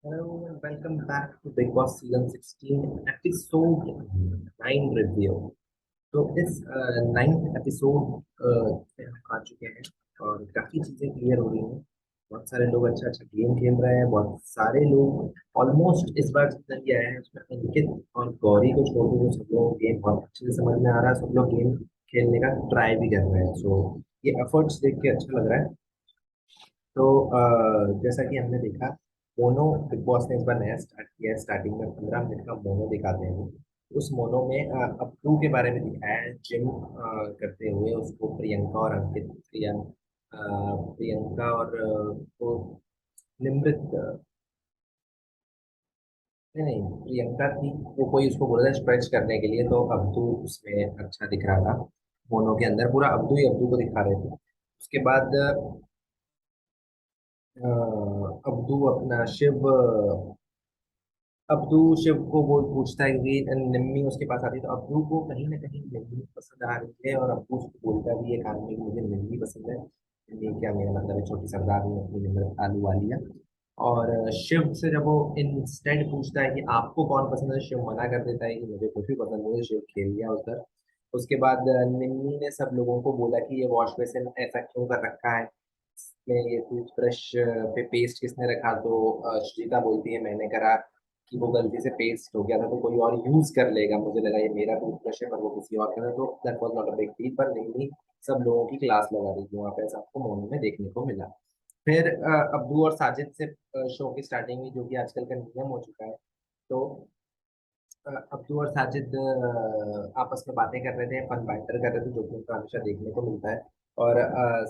Hello and welcome back to Big Boss Season 16 Episode 9 Review. तो इस 9th episode पे हम आ चुके हैं और काफ़ी चीज़ें क्लियर हो रही हैं। बहुत सारे लोग अच्छा अच्छा गेम खेल रहे हैं। बहुत सारे लोग ऑलमोस्ट इस बार जितना भी आए हैं उसमें अंकित और गौरी को छोड़ के सब लोग गेम बहुत अच्छे से समझ में आ रहा है। सब लोग गेम खेलने का ट्राई भी कर रहे हैं। सो ये एफर्ट्स देख के अच्छा लग रहा है। तो जैसा कि हमने देखा, मोनो बिग बॉस ने इस बार नया स्टार्ट किया है। स्टार्टिंग में 15 मिनट का मोनो दिखाते हैं। उस मोनो में अप्पू के बारे में दिखाया है। जिम करते हुए उसको प्रियंका और अंकित प्रियंका और वो निमृत नहीं नहीं, प्रियंका थी। वो कोई उसको बोला था स्ट्रेच करने के लिए, तो अब्दू उसमें अच्छा दिख रहा था। मोनो के अंदर पूरा अब्दू ही अब्दू को दिखा रहे थे। उसके बाद अब्दू अपना शिव अब्दू शिव को वो पूछता है कि निम्मी उसके पास आती है, तो अब्दू को कहीं ना कहीं निम्मी पसंद आ रही है और अब्दू उसको बोलता भी है कान में कि मुझे निम्मी पसंद है। निम्मी क्या, मेरा मतलब है छोटी सरदार ने अपनी निम्र आलू वाली है। और शिव से जब वो इंस्टेंट पूछता है कि आपको कौन पसंद है, शिव मना कर देता है कि मुझे कुछ भी पसंद नहीं है। शिव खेल लिया उधर। उसके बाद निम्मी ने सब लोगों को बोला कि ये वॉश बेसिन ऐसा क्यों कर रखा है, इसमें ये टूथब्रश पे पेस्ट किसने रखा, तो श्रीता बोलती है मैंने करा कि वो गलती से पेस्ट हो गया था तो कोई और यूज कर लेगा, मुझे लगा ये मेरा टूथब्रश है पर वो किसी और का था, तो that was not a big deal. पर नहीं, सब लोगों की क्लास लगा दी थी वहाँ पे, ऐसा आपको मोनो में देखने को मिला। फिर अब्बू और साजिद से शो की स्टार्टिंग हुई, जो कि आजकल का नियम हो चुका है। तो अब्दू और साजिद आपस में बातें कर रहे थे, फन बैंटर कर रहे थे, जो कि उनको हमेशा देखने को मिलता है। और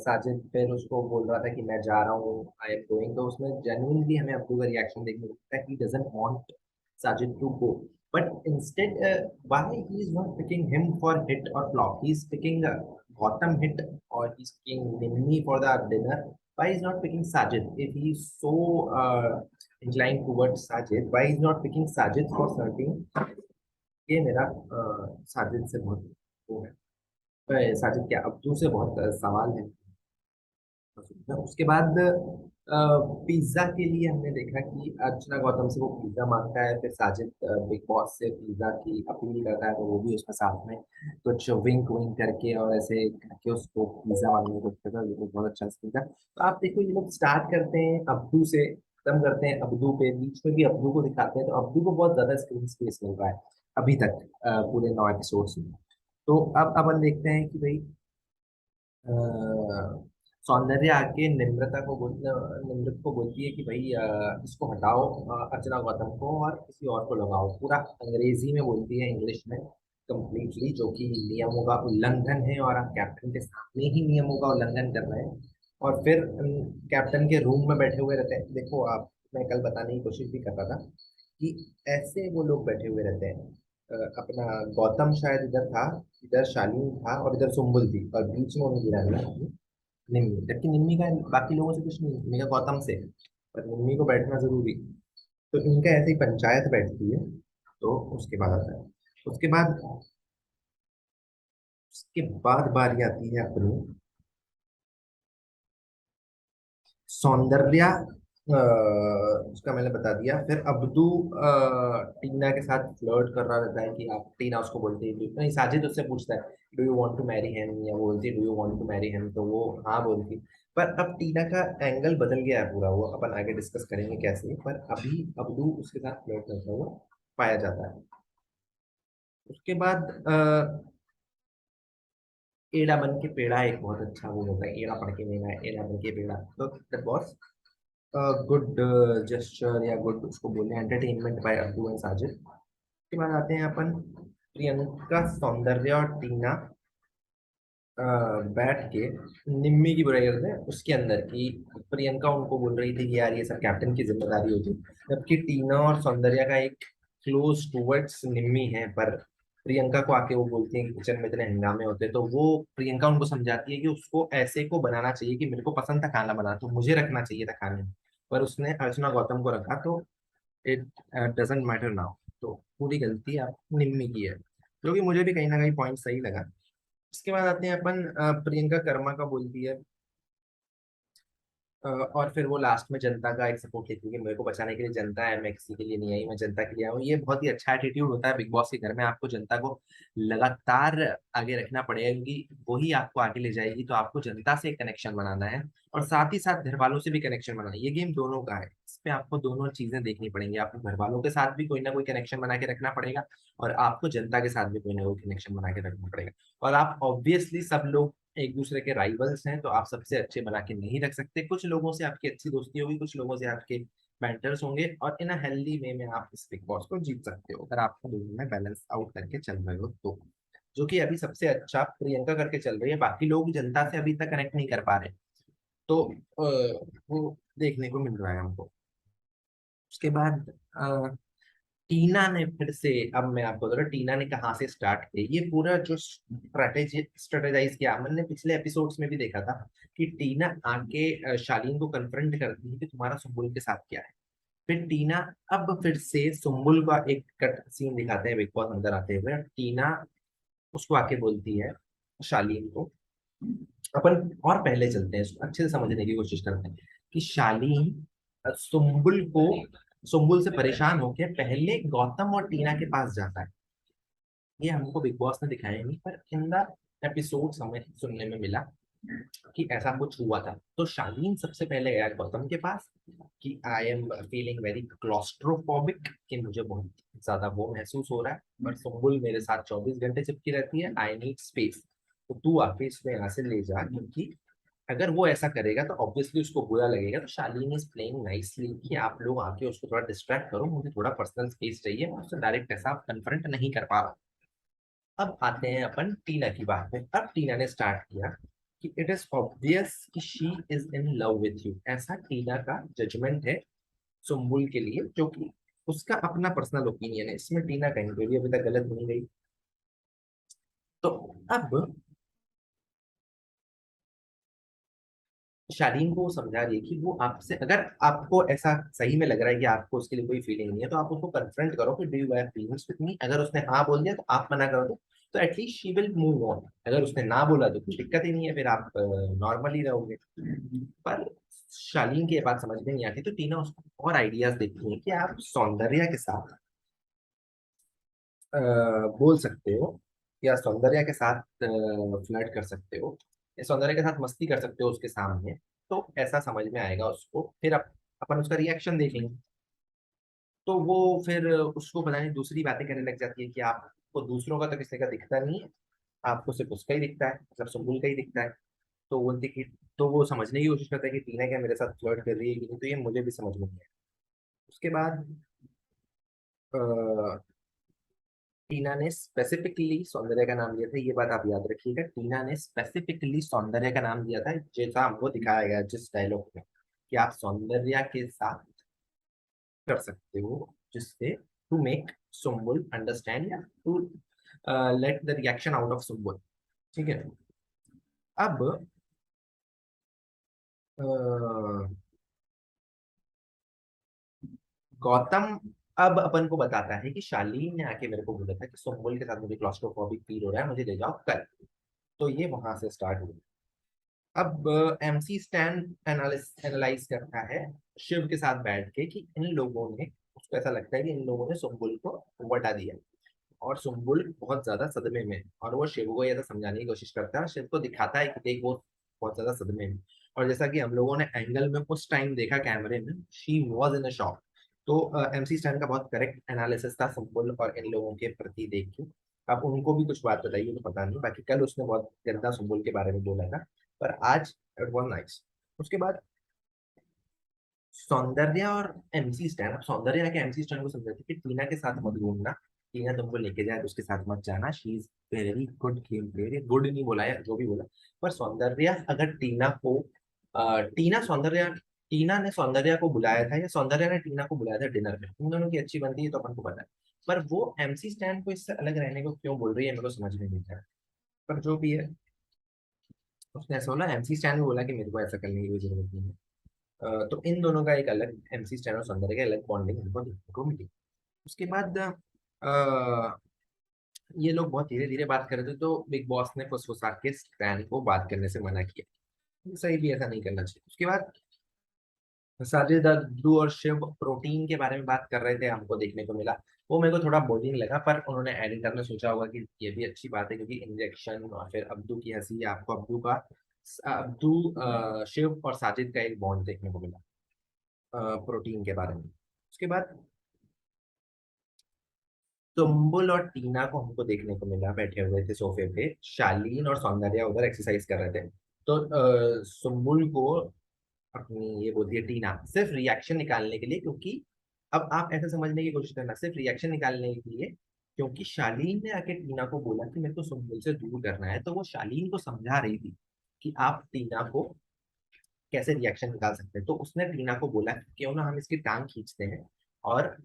साजिद फिर उसको बोल रहा था कि मैं जा रहा हूँ, आई एम गोइंग। तो उसमें जेन्युइनली हमें अब्दू का रिएक्शन देखने को मिलता है, he doesn't want Sajid to go, but instead why he is not picking him for hit or flop, he is picking Gautam hit और he is picking Nimmi for the dinner. Why is not picking Sajid if he is so inclined towards Sajid? Why is not picking Sajid for serving? ये मेरा साजिद से बहुत वो है। साजिद क्या, Abdu से बहुत सवाल है। उसके बाद पिज्जा के लिए हमने देखा कि अर्चना गौतम से वो पिज्जा मांगता है, फिर साजिद बिग बॉस से पिज्जा की अपील करता है, तो वो भी उसके साथ में कुछ विंक विंक करके और ऐसे करके उसको पिज्जा मांगने की कोशिश करता है, जो कि बहुत अच्छा सीन था। तो आप देखो, ये लोग स्टार्ट करते हैं अब्दू से, खत्म करते हैं अब्दू पे, बीच में भी अब्दू को दिखाते हैं, तो अब्दू को बहुत ज्यादा स्क्रीन स्पेस मिल रहा है अभी तक पूरे 9 एपिसोड्स में। तो अब अपन देखते हैं कि भाई सौंदर्य आके निम्रत को बोलती है कि भाई इसको हटाओ, अर्चना गौतम को, और किसी और को लगाओ। पूरा अंग्रेजी में बोलती है, इंग्लिश में कंप्लीटली, जो कि नियमों का उल्लंघन है और आप कैप्टन के सामने ही नियमों का उल्लंघन कर रहे हैं। और फिर कैप्टन के रूम में बैठे हुए रहते हैं। देखो आप, मैं कल बताने की कोशिश भी कर रहा था कि ऐसे वो लोग बैठे हुए रहते हैं। अपना गौतम शायद इधर था, इधर शालीन था और इधर सुम्बुल थी, और बीच में उन्हें गिरा दिया निम्मी। जबकि निम्मी का बाकी लोगों से कुछ नहीं, निम्मी का गौतम से है, पर निम्मी को बैठना जरूरी। तो इनका ऐसे ही पंचायत बैठती है। तो उसके बाद आता है, उसके बाद उसके बाद बारी आती है अपनी सौंदर्या। उसका मैंने बता दिया। फिर अब्दू टीना के साथ फ्लर्ट कर रहा रहता है कि आप, टीना उसको बोलती है, नहीं साजिद उससे पूछता है do you want to marry him, या वो बोलती है do you want to marry him, तो वो हाँ बोलती। पर अब टीना का एंगल बदल गया है पूरा, वो अपन आगे डिस्कस करेंगे कैसे, पर अभी अब्दू उसके साथ फ्लर्ट करता हुआ पाया जाता है। उसके बाद एड़ा बन के पेड़ा एक बहुत अच्छा वो होता है, एड़ा पढ़ के मेरा एड़ा बन के पेड़ा, तो दैट वाज गुड जेस्चर, या गुड उसको बोलते हैं entertainment by Abdu and Sajid. उसके बाद आते हैं अपन प्रियंका, सौंदर्य और टीना बैठ के निम्मी की बुराई करते हैं उसके अंदर की। प्रियंका उनको बोल रही थी कि यार ये सब कैप्टन की जिम्मेदारी होती है, जबकि टीना और सौंदर्य का एक क्लोज टूवर्ड्स निम्मी है। पर प्रियंका को आके वो बोलती है कि किचन में इतने हंगामे होते हैं, तो वो प्रियंका उनको समझाती है कि उसको ऐसे को बनाना चाहिए कि मेरे को पसंद था खाना बनाना, तो मुझे रखना चाहिए था खाने में, पर उसने अर्चना गौतम को रखा, तो इट डजेंट मैटर नाउ। तो पूरी गलती आप निम्मी की है, जो कि मुझे भी कहीं ना कहीं पॉइंट सही लगा। इसके बाद आते हैं अपन प्रियंका कर्मा का बोलती है और फिर वो लास्ट में जनता का एक सपोर्ट लेती है कि मेरे को बचाने के लिए जनता है, मैं किसी के लिए नहीं आई, मैं जनता के लिए आया हूँ। ये बहुत ही अच्छा एटीट्यूड होता है बिग बॉस के घर में। आपको जनता को लगातार आगे रखना पड़ेगा, क्योंकि वही आपको आगे ले जाएगी। तो आपको जनता से एक कनेक्शन बनाना है और साथ ही साथ घर वालों से भी कनेक्शन बनाना है। ये गेम दोनों का है, इस पे आपको दोनों चीजें देखनी पड़ेंगी। आपको घर वालों के साथ भी कोई ना कोई कनेक्शन बना के रखना पड़ेगा और आपको जनता के साथ भी कोई ना कोई कनेक्शन बना के रखना पड़ेगा। और आप ऑब्वियसली सब लोग एक दूसरे के राइवल्स हैं, तो आप सबसे अच्छे बना के नहीं रख सकते। कुछ लोगों से आपकी अच्छी दोस्ती होगी, कुछ लोगों से आपके बैंटर्स होंगे, और इन अ हेल्दी वे में आप इस बिग बॉस को जीत सकते हो अगर आप दोनों में बैलेंस आउट करके चल रहे हो तो। जो कि अभी सबसे अच्छा प्रियंका करके चल रही है, बाकी लोग जनता से अभी तक कनेक्ट नहीं कर पा रहे। तो वो देखने को मिल रहा है हमको। उसके बाद टीना ने फिर से, अब मैं आपको बता रहा हूँ टीना ने कहाँ से स्टार्ट किया ये पूरा जो स्ट्रेटेजाइज किया। मैंने पिछले एपिसोड्स में भी देखा था कि टीना आके शालीन को कन्फ्रंट करती है कि तुम्हारा सुम्बुल के साथ क्या है। फिर टीना, अब फिर से सुम्बुल का एक कट सीन दिखाते हैं बिग बॉस अंदर आते हुए। टीना उसको आके बोलती है शालीन को, अपन और पहले चलते हैं, इसको अच्छे से समझने की कोशिश करते हैं कि शालीन सुम्बुल को, सुम्बुल से परेशान होकर पहले गौतम और टीना के पास जाता है। ये हमको बिग बॉस ने दिखाया नहीं, पर इन द एपिसोड हमें सुनने में मिला कि ऐसा कुछ हुआ था। तो शालीन सबसे पहले गया गौतम के पास कि I am feeling very claustrophobic, कि मुझे बहुत ज्यादा वो महसूस हो रहा है, पर सुम्बुल मेरे साथ 24 घंटे चिपकी रहती है, आई नीड स्पेस। तो तू आके इसको यहाँ से ले जा, क्योंकि अगर वो ऐसा करेगा तो ऑब्वियसली उसको बुरा लगेगा। तो शालीन इज प्लेइंग नाइसली कि आप लोग आके उसको थोड़ा डिस्ट्रैक्ट करो, मुझे थोड़ा पर्सनल स्पेस चाहिए, मैं उससे डायरेक्ट ऐसा कन्फ्रंट नहीं कर पा रहा। अब आते हैं अपन टीना की बात में। अब टीना ने स्टार्ट किया कि इट इज ऑब्वियस कि she is in love with you, ऐसा टीना का जजमेंट है सुम्बुल के लिए, जो कि उसका अपना पर्सनल ओपिनियन है। इसमें टीना कहीं पे भी अभी तक गलत नहीं गई। तो अब शालीन को वो समझा रही है कि वो आपसे, अगर आपको ऐसा सही में लग रहा है कि आपको उसके लिए कोई फीलिंग नहीं है, तो आप उसको कन्फ्रंट करो कि do you have feelings with me. अगर उसने हाँ बोल दिया तो आप मना कर दो, तो at least she will move on. अगर उसने ना बोला तो कुछ दिक्कत ही नहीं है, फिर आप नॉर्मली रहोगे। पर शालीन की ये बात समझ में नहीं आती, तो टीना उसको और आइडियाज देती है कि आप सौंदर्या के साथ बोल सकते हो, या सौंदर्या के साथ फ्लर्ट कर सकते हो, या सौंदर्या के साथ मस्ती कर सकते हो उसके सामने। तो ऐसा समझ में आएगा उसको, फिर अपन उसका रिएक्शन देखेंगे। तो वो फिर उसको पता नहीं दूसरी बातें करने लग जाती है कि आपको दूसरों का तो किसी का दिखता नहीं है, आपको सिर्फ उसका ही दिखता है, मतलब सुम्बुल का ही दिखता है। तो वो दिखी, तो वो समझने की कोशिश करता है कि टीना क्या मेरे साथ फ्लर्ट कर रही है कि नहीं। तो ये मुझे भी समझ में नहीं आया। उसके बाद टीना ने स्पेसिफिकली सौंदर्य का नाम लिया था, ये बात आप याद रखिएगा। टीना ने स्पेसिफिकली सौंदर्य का नाम लिया था, जैसा हमको दिखाया गया जिस डायलॉग में, कि आप सौंदर्या के साथ कर सकते हो, जिससे टू मेक सुम्बुल अंडरस्टैंड, या to let the reaction out of Sumbul. ठीक है। अब गौतम अब अपन को बताता है कि शालीन ने आके मेरे को बोला था कि सुम्बुल के साथ मुझे क्लॉस्ट्रोफोबिक फील हो रहा है, मुझे ले जाओ कल। तो ये वहां से स्टार्ट हुआ। अब एमसी स्टैन एनालाइज करता है शिव के साथ बैठ के कि इन लोगों ने, उसको ऐसा लगता है कि इन लोगों ने सुम्बुल को वटा दिया, और सुम्बुल बहुत ज्यादा सदमे में है। और वो शिव को ये तो समझाने की कोशिश करता है और शिव को दिखाता है कि देख वो बहुत ज्यादा सदमे में। और जैसा कि हम लोगों ने एंगल में उस टाइम देखा कैमरे में, she was in a shock. तो एमसी स्टैन का बहुत करेक्ट एनालिसिस था सुम्बुल और इन लोगों के प्रति देख के। अब उनको भी कुछ बात बताइए तो पता नहीं, बाकी कल उसने बहुत गंदा सुम्बुल के बारे में बोला था, पर आज इट वॉज नाइस। उसके बाद सौंदर्या और एमसी स्टैन, अब सौंदर्या के एमसी स्टैन को समझाती कि टीना के साथ मत घूमना, टीना तुमको लेके जाए तो उसके साथ मत जाना, she is very good game player. Good नहीं बोला है, जो भी बोला। पर सौंदर्या अगर टीना को टीना सौंदर्या, टीना ने सौंदर्या को बुलाया था या सौंदर्या ने टीना को बुलाया था डिनर में, उन दोनों की अच्छी बनती है तो अपन को पता है। पर वो एमसी स्टैन को इससे अलग रहने को क्यों बोल रही है, मेरे को समझ में नहीं आ रहा। पर जो भी है, उसने ऐसा बोला, एमसी स्टैन ने बोला कि मेरे को ऐसा करने की कोई जरूरत नहीं है। तो इन दोनों का एक अलग, एमसी स्टैन और सौंदर्य का अलग बॉन्डिंग हमको देखने को मिली। उसके बाद ये लोग बहुत धीरे धीरे बात कर रहे थे, तो बिग बॉस ने फुसफुसा के स्टैन को बात करने से मना किया। सही भी, ऐसा नहीं करना चाहिए। उसके बाद साजिद अब्दू और शिव प्रोटीन के बारे में बात कर रहे थे, हमको देखने को मिला। वो मेरे को थोड़ा बोरिंग लगा, पर उन्होंने एडिटर ने सोचा होगा कि ये भी अच्छी बात है, क्योंकि इंजेक्शन और फिर अब्दू की हंसी, आपको अब्दू का अब्दू शिव और साजिद का एक बॉन्ड देखने को मिला प्रोटीन के बारे में। उसके बाद सुम्बुल और टीना को हमको देखने को मिला, बैठे हुए थे सोफे पे, शालीन और सौंदर्या उधर एक्सरसाइज कर रहे थे। तो सुम्बुल को अपनी ये बोलती है टीना, सिर्फ रिएक्शन निकालने के लिए, क्योंकि अब आप ऐसा समझने की कोशिश करना, सिर्फ रिएक्शन निकालने के लिए, क्योंकि शालीन ने आके टीना को बोला कि मेरे को सुम्बुल से दूर करना है, तो वो शालीन को समझा रही थी कि आप टीना को कैसे रिएक्शन निकाल सकते हैं। तो उसने टीना को बोला कि क्यों ना हम इसकी टांग खींचते हैं और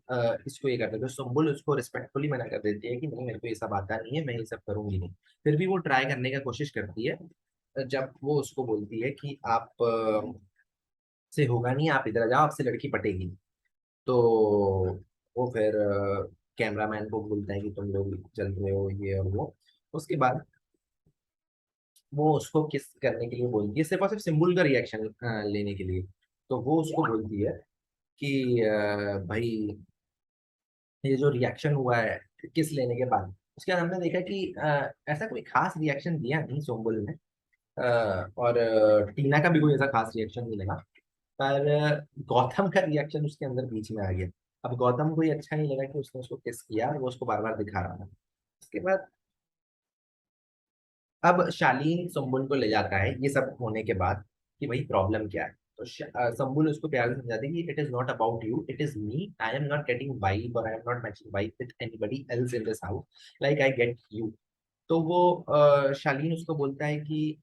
इसको ये करते हैं। तो सुम्बुल उसको रिस्पेक्टफुली मना कर देती है कि नहीं, मेरे को ये सब आता नहीं है, मैं ये सब करूंगी नहीं। फिर भी वो ट्राई करने का कोशिश करती है। जब वो उसको बोलती है कि आप से होगा नहीं, आप इधर आ जाओ, आपसे लड़की पटेगी। तो वो फिर कैमरामैन को बोलता है कि तुम लोग चल रहे हो ये और वो। उसके बाद वो उसको किस करने के लिए बोलती है, सिर्फ और सिर्फ सिंबल का रिएक्शन लेने के लिए। तो वो उसको बोलती है कि भाई, ये जो रिएक्शन हुआ है किस लेने के बाद, उसके बाद हमने देखा कि ऐसा कोई खास रिएक्शन दिया नहीं सोम्बुल ने। और टीना का भी कोई ऐसा खास रिएक्शन नहीं लगा। पर गौतम का रिएक्शन उसके अंदर बीच में आ गया। अब गौतम को ये अच्छा नहीं लगा कि उसने उसको किस किया, और वो उसको बार बार दिखा रहा था। उसके बाद अब शालीन सुम्बुल को ले जाता है ये सब होने के बाद कि भाई प्रॉब्लम क्या है। तो सुम्बुल उसको प्यार से समझाती है कि it is not about you, it is me, I am not getting vibe और I am not matching vibe with anybody else in this house, like I get you. तो वो शालीन उसको बोलता है कि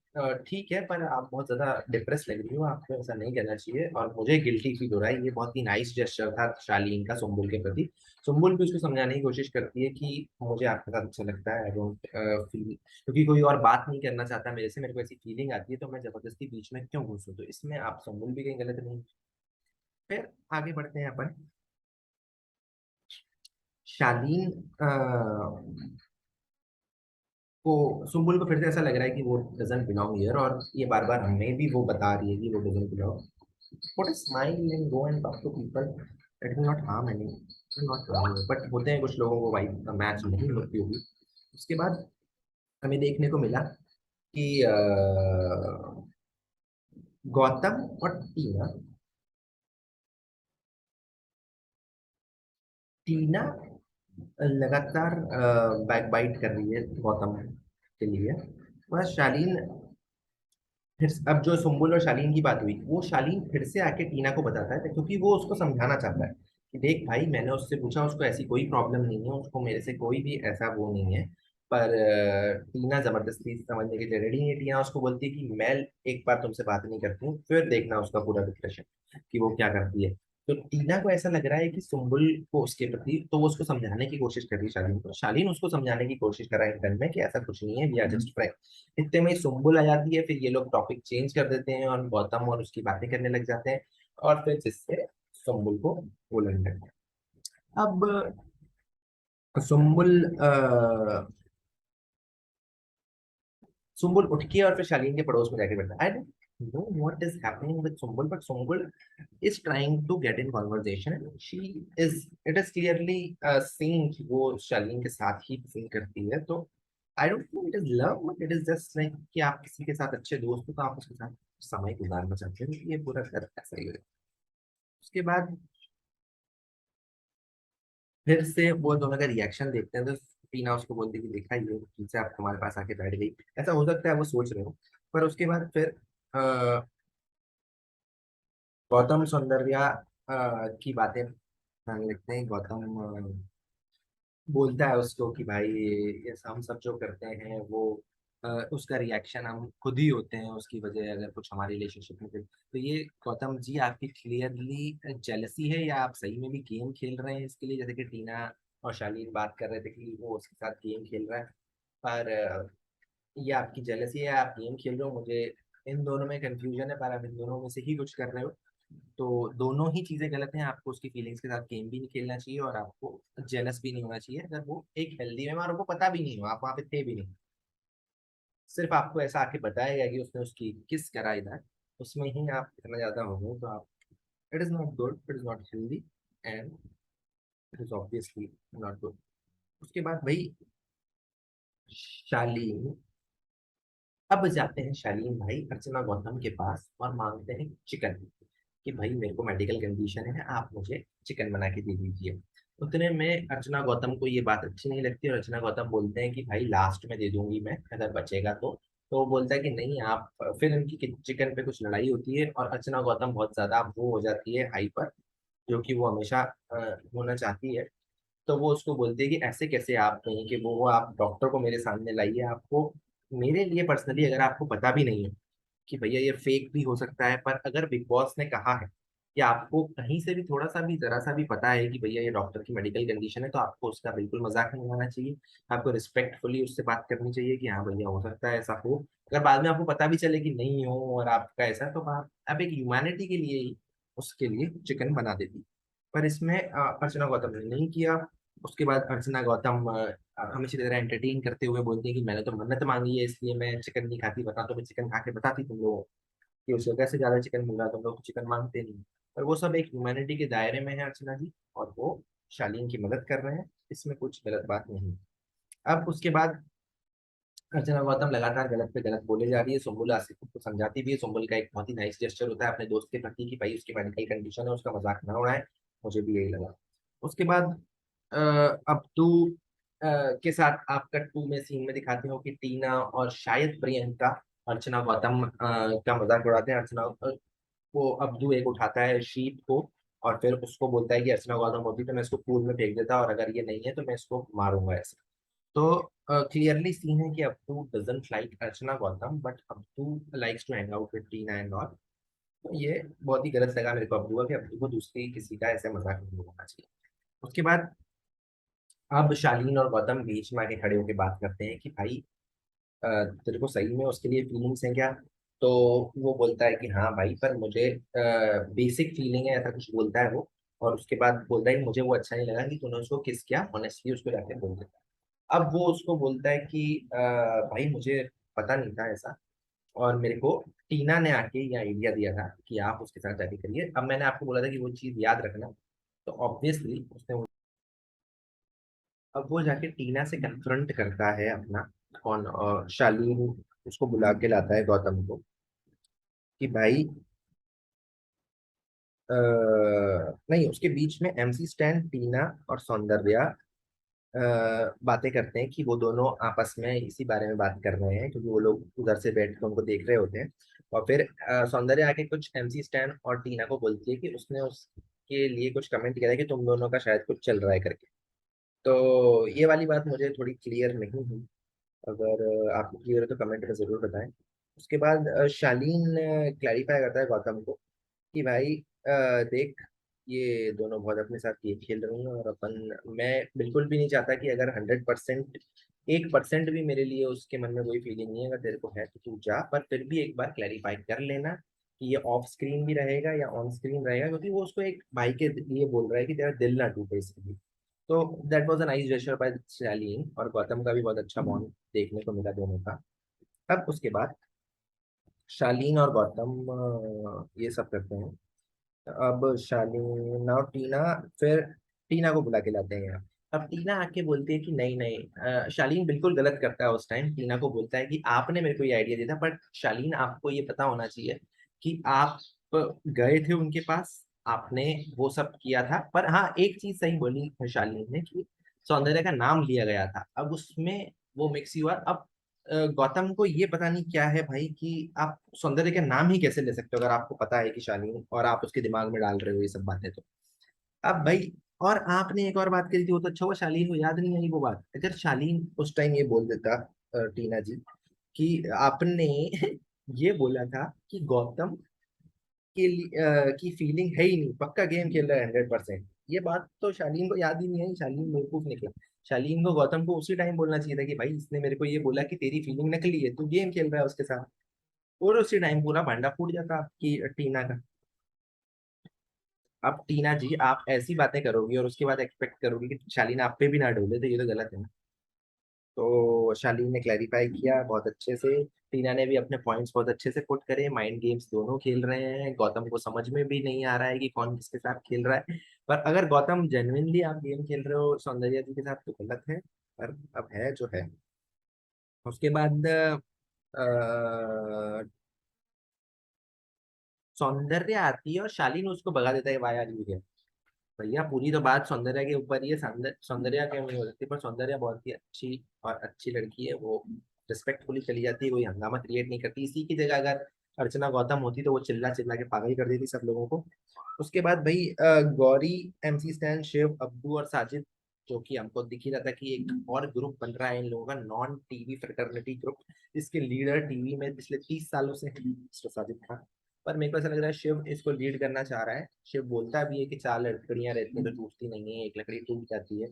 ठीक है, पर आप बहुत ज्यादा डिप्रेस लग रही हो, आपको ऐसा नहीं करना चाहिए और मुझे गिल्टी फील हो रहा है। ये बहुत ही नाइस जेस्चर था शालीन का सुम्बुल के प्रति। सुम्बुल भी उसको समझाने की कोशिश करती है कि मुझे आपके साथ अच्छा लगता है, आई डोंट फील, क्योंकि कोई और बात नहीं करना चाहता मेरे से, मेरे को ऐसी फीलिंग आती है, तो मैं जबरदस्ती बीच में क्यों घुसूं। तो इसमें आप सुम्बुल भी कहीं गलत नहीं। फिर आगे बढ़ते हैं अपन। शालीन को सुम्बुल को फिर से ऐसा लग रहा है कि वो डजंट बिलोंग हियर, और ये बार बार हमें भी वो बता रही है कि वो doesn't belong. Put a smile and go and talk to people, it will not harm any, not harm. But होते हैं कुछ लोगों को वाइब मैच नहीं होती होगी। उसके बाद हमें देखने को मिला कि गौतम और टीना, टीना लगातार बैक बाइट कर रही है गौतम के लिए। वह शालीन, फिर अब जो सुम्बुल और शालीन की बात हुई, वो शालीन फिर से आके टीना को बताता है, क्योंकि वो उसको समझाना चाहता है कि देख भाई, मैंने उससे पूछा, उसको ऐसी कोई प्रॉब्लम नहीं है, उसको मेरे से कोई भी ऐसा वो नहीं है। पर टीना जबरदस्ती समझने के लिए रेडी नहीं है। टीना उसको बोलती है कि मैं एक बार तुमसे बात नहीं करती हूँ, फिर देखना उसका पूरा डिप्रेशन कि वो क्या करती है। तो टीना को ऐसा लग रहा है कि सुम्बुल को उसके प्रति, तो वो उसको समझाने की कोशिश कर रही है शालीन को, शालीन उसको समझाने की कोशिश कर रहा है इंटरन में कि ऐसा कुछ नहीं है, वी आर जस्ट फ्रेंड। इतने में सुम्बुल आ जाती है, फिर ये लोग टॉपिक चेंज कर देते हैं और गौतम और उसकी बातें करने लग जाते हैं, और फिर जिससे सुम्बुल को वो लगने लगता है। अब सुम्बुल सुम्बुल उठ के और फिर शालीन के पड़ोस में जाके बैठा। I don't know what is happening with Sumbul, but Sumbul is trying to get in conversation. She is, it is clearly seeing कि वो शालीन के साथ ही पसंद करती है। तो I don't think it is love, but it is just like कि आप किसी के साथ अच्छे दोस्त हो, तो आप उसके साथ समय गुजारना चाहते हैं। ये पूरा कर ऐसा ही है। उसके बाद फिर से वो दोनों का रिएक्शन देखते हैं, तो टीना उसको बोलती है कि देखा, ये तुमसे आप तुम्हारे पास आके बैठ गई, ऐसा हो सकता है वो सोच रहे हो। पर उसके बाद फिर अ, गौतम सौंदर्या की बातें लिखते हैं। गौतम बोलता है उसको कि भाई, ये हम सब जो करते हैं वो उसका रिएक्शन हम खुद ही होते हैं, उसकी वजह अगर कुछ हमारे रिलेशनशिप में तो ये गौतम जी आपकी क्लियरली जेलसी है, या आप सही में भी गेम खेल रहे हैं इसके लिए, जैसे कि टीना और शालीन बात कर रहे थे कि वो उसके साथ गेम खेल रहा है। पर ये आपकी जेलसी है, आप गेम खेल रहे हो, मुझे इन दोनों में कंफ्यूजन है, पर आप इन दोनों में से ही कुछ कर रहे हो। तो दोनों ही चीजें गलत हैं, आपको उसकी फीलिंग्स के साथ गेम भी नहीं खेलना चाहिए, और आपको जेलस भी नहीं होना चाहिए अगर वो एक हेल्दी वे में, और आपको पता भी नहीं हो, आप वहां पे थे भी नहीं, सिर्फ आपको ऐसा आके बताया गया कि उसने उसकी किस करा इधर, उसमें ही आप इतना ज्यादा हो गए। तो आप it is not good, it is not healthy, and it is obviously not good. उसके बाद भाई शालीन, अब जाते हैं शालीन भाई अर्चना गौतम के पास और मांगते हैं चिकन, कि भाई मेरे को मेडिकल कंडीशन है, आप मुझे चिकन बना के दे दीजिए। उतने में अर्चना गौतम को ये बात अच्छी नहीं लगती और अर्चना गौतम बोलते हैं कि भाई लास्ट में दे दूंगी मैं अगर बचेगा तो वो बोलता है कि नहीं आप, फिर इनकी चिकन पे कुछ लड़ाई होती है और अर्चना गौतम बहुत ज्यादा वो हो जाती है हाइपर, जो कि वो हमेशा होना चाहती है। तो वो उसको बोलती है कि ऐसे कैसे आप कहें कि वो आप डॉक्टर को मेरे सामने लाइए, आपको मेरे लिए पर्सनली अगर आपको पता भी नहीं है कि भैया ये फेक भी हो सकता है, पर अगर बिग बॉस ने कहा है कि आपको कहीं से भी थोड़ा सा भी जरा सा भी पता है कि भैया ये डॉक्टर की मेडिकल कंडीशन है, तो आपको उसका बिल्कुल मजाक नहीं उड़ाना चाहिए। आपको रिस्पेक्टफुली उससे बात करनी चाहिए कि हाँ भैया हो सकता है ऐसा हो। अगर बाद में आपको पता भी चले कि नहीं हो और आपका ऐसा, तो आप एक ह्यूमैनिटी के लिए ही उसके लिए चिकन बना देती। पर इसमें अर्चना गौतम ने नहीं किया। उसके बाद अर्चना गौतम हमेशा की तरह एंटरटेन करते हुए बोलती है कि मैंने तो मन्नत मांगी है इसलिए मैं चिकन नहीं खाती, वरना तो मैं चिकन खा के बताती तुम लोगों को कि उसको कैसे ज्यादा चिकन मिल रहा है, तुम लोग तो चिकन मांगते नहीं। पर वो सब एक ह्यूमैनिटी के दायरे में है अर्चना जी, और वो शालीन की मदद कर रहे हैं, इसमें कुछ गलत बात नहीं। अब उसके बाद अर्चना गौतम लगातार गलत पे गलत बोले जा रही है, सुम्बुल आसिफ को समझाती भी है। सुम्बुल का एक बहुत ही नाइस जेस्चर होता है अपने दोस्त के प्रति कि भाई उसकी मेडिकल कंडीशन है, उसका मजाक ना उड़ाए। मुझे भी यही लगा। उसके बाद अ, अब्दू के साथ आप कट टू में सीन में दिखाते हो कि टीना और शायद प्रियंका अर्चना गौतम का मजाक उड़ाते हैं। अर्चना को अब्दू एक उठाता है शीप को और फिर उसको बोलता है कि अर्चना गौतम होती तो मैं इसको पूल में फेंक देता, और अगर ये नहीं है तो मैं इसको मारूंगा ऐसे। तो क्लियरली सीन है कि Abdu doesn't like Archana Gautam, but Abdu likes to hang out with Tina and all. तो ये बहुत ही गलत लगा मेरे को अब्दू का, कि अब्दू को दूसरी किसी का ऐसे मजाक नहीं होना चाहिए। उसके बाद अब शालीन और गौतम बीच में आके खड़े होकर बात करते हैं कि भाई तेरे को सही में उसके लिए फीलिंग्स हैं क्या। तो वो बोलता है कि हाँ भाई, पर मुझे बेसिक फीलिंग है, ऐसा कुछ बोलता है वो। और उसके बाद बोलता है कि मुझे वो अच्छा नहीं लगा कि तूने उसको किस किया, ऑनेस्टली उसको जाके बोल देता है। अब वो उसको बोलता है कि भाई मुझे पता नहीं था ऐसा, और मेरे को टीना ने आके ये आइडिया दिया था कि आप उसके साथ जाके करिए। अब मैंने आपको बोला था कि वो चीज़ याद रखना, तो ऑब्वियसली उसने अब वो जाके टीना से कन्फ्रंट करता है अपना, कौन शालीन उसको बुला के लाता है गौतम को कि भाई आ, नहीं, उसके बीच में एमसी स्टैन टीना और सौंदर्या बातें करते हैं कि वो दोनों आपस में इसी बारे में बात कर रहे हैं, क्योंकि वो लोग उधर से बैठ के उनको देख रहे होते हैं। और फिर सौंदर्या आके कुछ एमसी स्टैन और टीना को बोलती है कि उसने उसके लिए कुछ कमेंट किया है कि तुम दोनों का शायद कुछ चल रहा है करके। तो ये वाली बात मुझे थोड़ी क्लियर नहीं हुई। अगर आपको क्लियर है तो कमेंट में जरूर बताएं। उसके बाद शालीन क्लैरिफाई करता है गौतम को कि भाई देख, ये दोनों बहुत अपने साथ गेम खेल रही हैं, और मैं बिल्कुल भी नहीं चाहता कि अगर 100%, 1% भी मेरे लिए उसके मन में कोई फीलिंग नहीं है, अगर तेरे को है तो तू जा, पर फिर भी एक बार क्लैरिफाई कर लेना कि ये ऑफ स्क्रीन भी रहेगा या ऑन स्क्रीन रहेगा, क्योंकि वो उसको एक भाई के लिए बोल रहा है कि तेरा दिल ना टूटे इसके। तो that was a nice gesture by Shalin, और गौतम का भी बहुत अच्छा बॉन्ड देखने को मिला दोनों का। अब उसके बाद शालीन और गौतम ये सब करते हैं। अब शालीन और टीना फिर टीना को बुला के लाते हैं यहाँ। अब टीना आके बोलती है कि नहीं नहीं, शालीन बिल्कुल गलत करता है उस टाइम, टीना को बोलता है कि आपने मेरे को ये आइडिया दिया था, बट शालीन आपको ये पता होना चाहिए कि आप गए थे उनके पास, आपने वो सब किया था। पर हाँ, एक चीज सही बोली शालीन ने कि सौंदर्य का नाम लिया गया था, अब उसमें वो मिक्स ही हुआ। अब गौतम को ये पता नहीं क्या है भाई कि आप सौंदर्य का नाम ही कैसे ले सकते हो अगर आपको पता है कि शालीन, और आप उसके दिमाग में डाल रहे हो ये सब बातें। तो अब भाई, और आपने एक और बात करी थी, वो तो अच्छा हुआ शालीन को याद नहीं आई वो बात। अगर शालीन उस टाइम ये बोल देता टीना जी कि आपने ये बोला था कि गौतम की फीलिंग है ही नहीं, पक्का गेम खेल रहा है 100%, ये बात तो शालीन को याद ही नहीं आई। शालीन बेवकूफ निकला। शालीन को गौतम को उसी टाइम बोलना चाहिए था कि भाई इसने मेरे को ये बोला कि तेरी फीलिंग नकली है, तू गेम खेल रहा है उसके साथ, और उसी टाइम पूरा भांडा फूट जाता आपकी टीना का। अब टीना जी आप ऐसी बातें करोगी और उसके बाद एक्सपेक्ट करोगी कि शालीन आप पे भी ना डोले, तो ये तो गलत है ना। तो शालीन ने क्लैरिफाई किया बहुत अच्छे से। टीना ने भी अपने पॉइंट्स बहुत अच्छे से पुट करे। माइंड गेम्स दोनों खेल रहे हैं, गौतम को समझ में भी नहीं आ रहा है कि कौन किसके साथ खेल रहा है। पर अगर गौतम जेन्युइनली आप गेम खेल रहे हो सौंदर्या जी के साथ तो गलत है, पर अब है जो है। उसके बाद सौंदर्य आती है और शालीन उसको भगा देता है, वाया यू है। भैया पूरी तो बात सौंदर्या के ऊपर ही है, सौंदर्या क्यों नहीं हो सकती, पर सौंदर्या बहुत ही अच्छी और अच्छी लड़की है। वो रिस्पेक्टफुली चली जाती है, कोई हंगामा क्रिएट नहीं करती। इसी की जगह अगर अर्चना गौतम होती तो वो चिल्ला चिल्ला के पागल कर देती सब लोगों को। उसके बाद भाई गौरी, एमसी स्टैन, शिव, अब्दू और साजिद, जो कि हमको दिख ही रहा था कि एक और ग्रुप बन रहा है इन लोगों का, नॉन टीवी फ्रेटर्निटी ग्रुप, जिसके लीडर टीवी में पिछले 30 सालों से हैं मिस्टर साजिद खान। पर मेरे को ऐसा लग रहा है शिव इसको लीड करना चाह रहा है। शिव बोलता भी है कि 4 लकड़ियां रहती हैं तो टूटती नहीं है, एक लकड़ी टूट जाती है।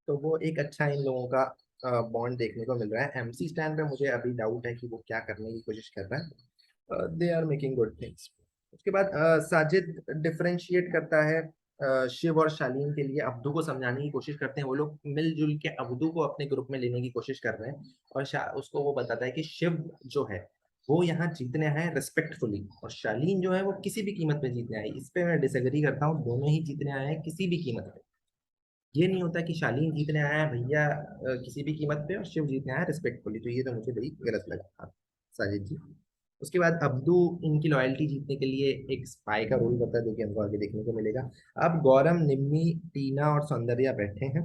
तो वो एक अच्छा इन लोगों का बॉन्ड देखने को मिल रहा है। एमसी स्टैंड पे मुझे अभी डाउट है कि वो क्या करने की कोशिश कर रहा है। They are making good things. उसके बाद साजिद डिफरेंशिएट करता है शिव और शालीन के लिए, अब्दू को समझाने की कोशिश करते हैं। वो लोग मिलजुल के अब्दू को अपने ग्रुप में लेने की कोशिश कर रहे हैं। और उसको वो बताता है कि शिव जो है वो यहाँ जीतने आए हैं रिस्पेक्टफुली, और शालीन जो है वो किसी भी कीमत पे जीतने आए। इस पे मैं डिसएग्री करता हूँ, दोनों ही जीतने आए हैं किसी भी कीमत पे। ये नहीं होता कि शालीन जीतने आया है भैया किसी भी कीमत पे, और शिव जीतने आया है रिस्पेक्टफुली। तो ये तो मुझे बड़ी गलत लगा था साजिद जी। उसके बाद अब्दू इनकी लॉयल्टी जीतने के लिए एक स्पाई का रोल करता है, जो कि हमको आगे देखने को मिलेगा। अब गौरव, निम्मी, टीना और सौंदर्या बैठे हैं।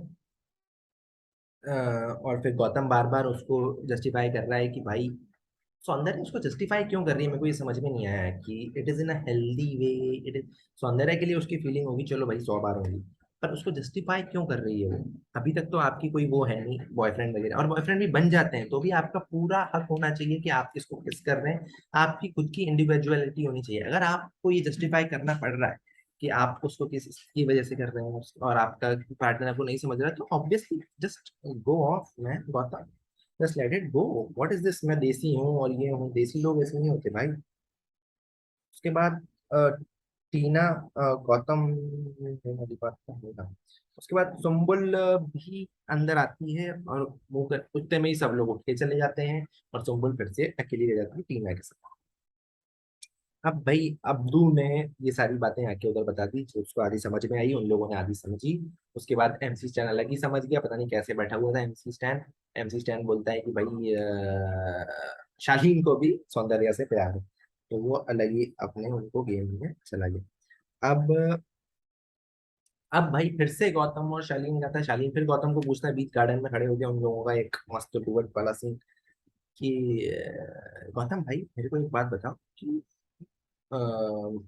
और फिर गौतम बार बार उसको जस्टिफाई कर रहा है कि भाई, सौंदर्य उसको जस्टिफाई क्यों कर रही है, मेरे को ये समझ में नहीं आया है कि it is in a healthy way. It is, सौंदर्य के लिए उसकी फीलिंग होगी, चलो भाई 100 बार होगी, पर उसको जस्टिफाई क्यों कर रही है वो? अभी तक तो आपकी कोई वो है नहीं बॉयफ्रेंड वगैरह, और बॉयफ्रेंड भी बन जाते हैं तो भी आपका पूरा हक होना चाहिए कि आप किसको किस कर रहे हैं। आपकी खुद की इंडिविजुअलिटी होनी चाहिए। अगर आपको ये जस्टिफाई करना पड़ रहा है कि आप उसको किस की वजह से कर रहे हैं और आपका पार्टनर आपको नहीं समझ रहा है, तो obviously just go of man, Gautam, just let it go. What is this, मैं देसी हूँ और ये हूँ, देसी लोग ऐसे नहीं होते भाई। उसके बाद टीना, गौतम वाली बात का होगा। उसके बाद सुम्बुल भी अंदर आती है और मुंह कर उतने में ही सब लोग उठ के चले जाते हैं, और सुम्बुल फिर से अकेली रह जाती है टीना के साथ। अब भाई अब्दू ने ये सारी बातें आके उधर बता दी, जो उसको आधी समझ में आई, उन लोगों ने आधी समझी। उसके बाद एमसी स्टैन अलग ही समझ गया, पता नहीं कैसे बैठा हुआ था एमसी स्टैन। एमसी स्टैन बोलता है कि भाई शाहीन को भी सौंदर्या से प्यार है, तो वो अलग ही अपने उनको गेम में चला गया। अब भाई फिर से गौतम और शालीन जाता है। शालीन फिर गौतम को पूछता है, बीच गार्डन में खड़े हो गया उन लोगों का एक मस्त डुएट वाला सीन, कि गौतम भाई मेरे को एक बात बताओ कि अ,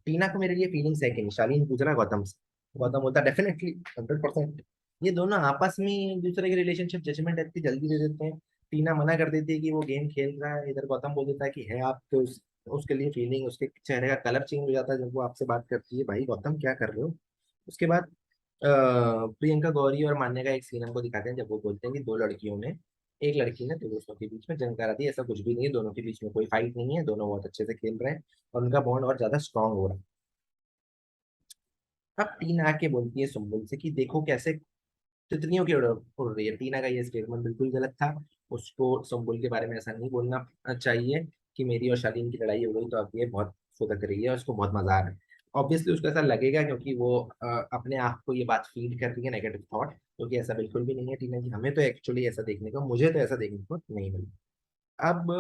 टीना को मेरे लिए फीलिंग्स है कि नहीं? शालीन पूछ रहा है गौतम से। गौतम बोलता है डेफिनेटली 100%। ये दोनों आपस में एक दूसरे के रिलेशनशिप जजमेंट इतनी जल्दी दे देते हैं। टीना मना कर देती है कि वो गेम खेल रहा है, इधर गौतम बोल देता है कि है आप तो उसके लिए फीलिंग, उसके चेहरे का कलर चेंज हो जाता है जब वो आपसे बात करती है। भाई गौतम क्या कर रहे हो? उसके बाद प्रियंका, गौरी और मान्य का एक सीन हमको दिखाते हैं, जब वो बोलते हैं कि दो लड़कियों ने, एक लड़की ने दो दोस्तों के बीच में जंग करा दी। ऐसा कुछ भी नहीं है, दोनों के बीच में कोई फाइट नहीं है, दोनों बहुत अच्छे से खेल रहे हैं और उनका बॉन्ड और ज्यादा स्ट्रांग हो रहा है। अब टीना आके बोलती है सुम्बुल से कि देखो कैसे तितलियों की उड़ रही है। टीना का ये स्टेटमेंट बिल्कुल गलत था। उसको सुम्बुल के बारे में ऐसा नहीं बोलना चाहिए कि मेरी और शालीन की लड़ाई हो गई तो अब ये बहुत फुदक रही है और उसको बहुत मजा आ रहा है। ऑब्वियसली उसको ऐसा लगेगा क्योंकि वो अपने आप को ये बात फीड कर रही है, नेगेटिव थॉट, क्योंकि ऐसा बिल्कुल भी नहीं है टीना जी। हमें तो एक्चुअली ऐसा देखने को, मुझे तो ऐसा देखने को नहीं मिला। अब